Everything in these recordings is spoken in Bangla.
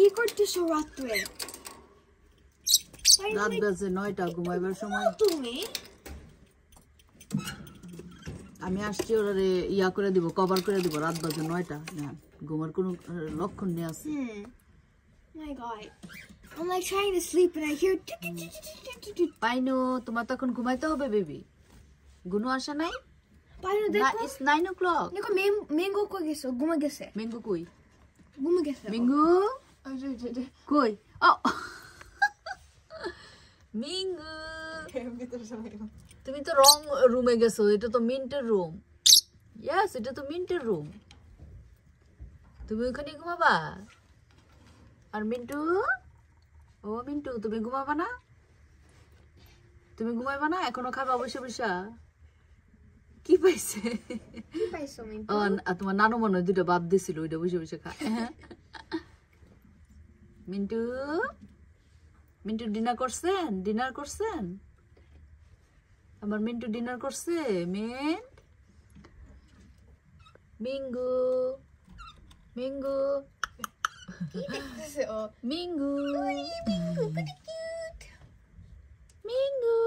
কি করতেছো রাতে? রাত বাজে 9টা, ঘুমাইবার সময়। তুমি আমি আসছি ওরে ইয়া করে দিব, কভার করে দিব। রাত বাজে 9টা, না ঘুমার কোনো লক্ষণ নেই আছে। My God, I'm like trying to sleep and I hear. পাইনো, তোমার তখন ঘুমাইতে হবে বেবি। গুনু আসে নাই? পাইনো না, দেখো। it's 9 o'clock. দেখো ম্যাঙ্গো কই গেছে? ঘুমে গেছে। মেঙ্গু কই? ঘুমে গেছে। মেঙ্গু কই? ও মিঙ্গু, তুমি তো রং রুমে গেছো। এটা তো মিন্টের রুম। ইয়েস, এটা তো মিন্টের রুম। তুমি ওখানে ঘুমাবা? আর মিন্টু, ও মিন্টু, তুমি ঘুমাবা না? তুমি ঘুমাইবা না? এখনো খাবা বসে বসা? কি পাইছে? কি পাইছো মিন্টু? তোমার নানু মনে হয় দুটো বাদ দিছিল, ওইটা বসে বসে খা। মিন্টু, মিন্টু ডিনার করছেন? ডিনার করছেন? আমার মিন্টু ডিনার করছে? মিঙ্গু, মিঙ্গু, মিঙ্গু, মিঙ্গু,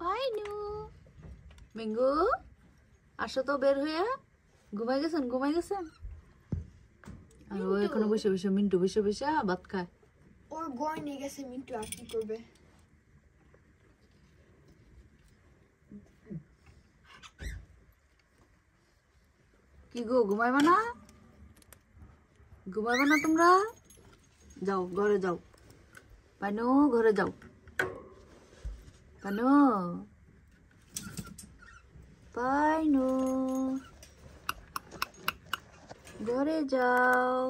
পাইনু, মিঙ্গু, আসো তো বের হইয়া। ঘুমাই গেছেন? ঘুমাই গেছেন? আর ও এখনো বসে বসে, মিন্টু বসে বসে ভাত খায়। ওর ঘর নিয়ে গেছে মিন্টু, আর কি করবে? কি গো, ঘুমাইবা না? ঘুমাইবা না তোমরা? যাও ঘরে যাও। পানু, ঘরে যাও। পানু, পাইনু, ঘরে যাও।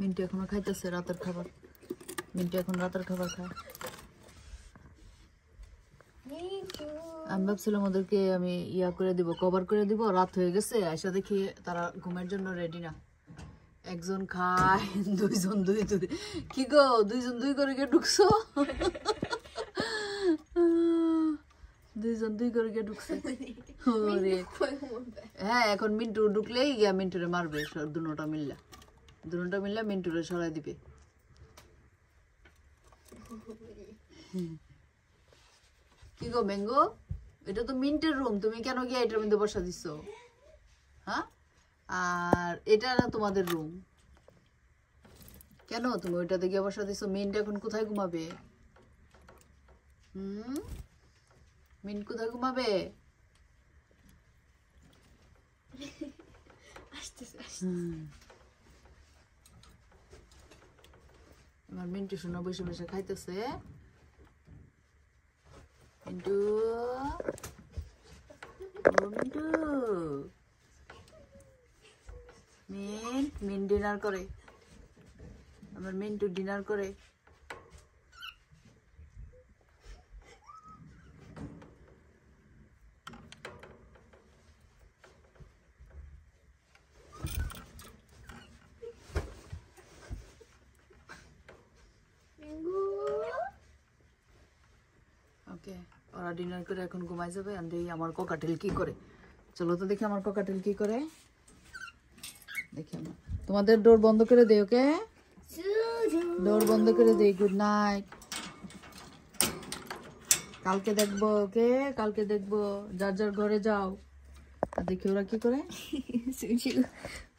মিন্টু এখনো খাইতেছে রাতের খাবার। মিন্টু এখন রাতের খাবার খায়। আমি ভাবছিলাম ওদেরকে আমি ইয়া করে দিব, কভার করে দিব। রাত হয়ে গেছে, আয়সা দেখি তারা ঘুমের জন্য রেডি না। একজন খায়, দুইজন দুই দুই। কি গো, দুইজন দুই করে গিয়ে ঢুকছো? দুইজন দুই করে গিয়ে ঢুকছে। হ্যাঁ, এখন মিন্টু ঢুকলেই গিয়া মিন্টুরে মারবে। দুটা মিললা মিন্টুরে সরাই দিবে। কি গো ম্যাঙ্গো, এটা তো মিন্টের রুম, তুমি কেন গিয়ে এটার মধ্যে বসা দিছো? হ্যাঁ, আর এটা না তোমাদের রুম, কেন তুমি ওইটাতে গিয়ে বসা দিছো? মিন্ট এখন কোথায় ঘুমাবে? মিন্ট কোথায় ঘুমাবে? আমার মিন্টু শোনা বসে বসে খাইতেছে। মিন্টু, মিন্টু, মিন্ট ডিনার করে। আমার মিন্টু ডিনার করে। ওকে, ওরা ডিনার করে এখন ঘুমাই যাবে। আর দেখি আমার ককাটেল কি করে। চলো তো দেখি আমার ককাটেল কি করে। দেখি আমার, তোমাদের ডোর বন্ধ করে দে। ওকে, ডোর বন্ধ করে দে। Good night. কালকে দেখবো। ওকে, কালকে দেখবো। যার যার ঘরে যাও। আর দেখি ওরা কি করে।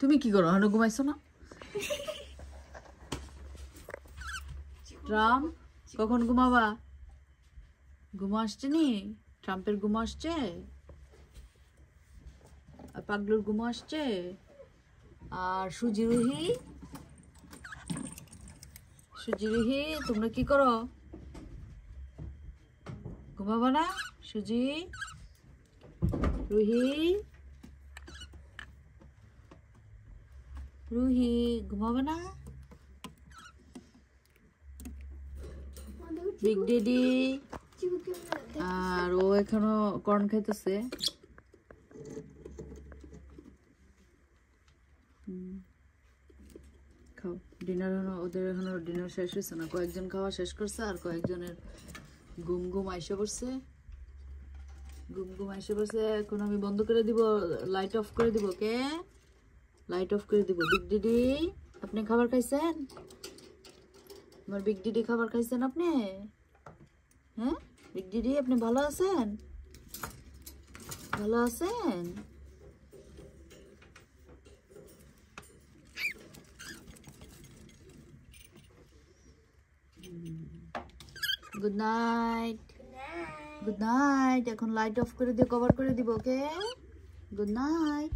তুমি কি করো? এখনো ঘুমাইছো না? ট্রাম্প, কখন ঘুমাবা? ঘুম আসছে নি? ট্রাম্পের ঘুম আসছে? আর পাগলুর ঘুম আসছে? আর সুজি রুহি, সুজি রুহি, তোমরা কি করো? ঘুমাবা না? সুজি, রুহি, রুহি, ঘুমাবা না? বিগ ডেডি, আর ও এখনো কর্ন খাইতেছে। খাও ডিনার হলো ওদের এখনো ডিনার শেষ হয়েছে না কয়েকজন খাওয়া শেষ করছে আর কয়েকজনের ঘুম আইসা পড়ছে এখন আমি বন্ধ করে দিব লাইট অফ করে দিব ওকে লাইট অফ করে দিব বিগ দিদি আপনি খাবার খাইছেন আমার বিগ দিদি খাবার খাইছেন আপনি হ্যাঁ বিগ দিদি আপনি ভালো আছেন গুড নাইট এখন লাইট অফ করে দিয়ে কভার করে দিব ওকে গুড নাইট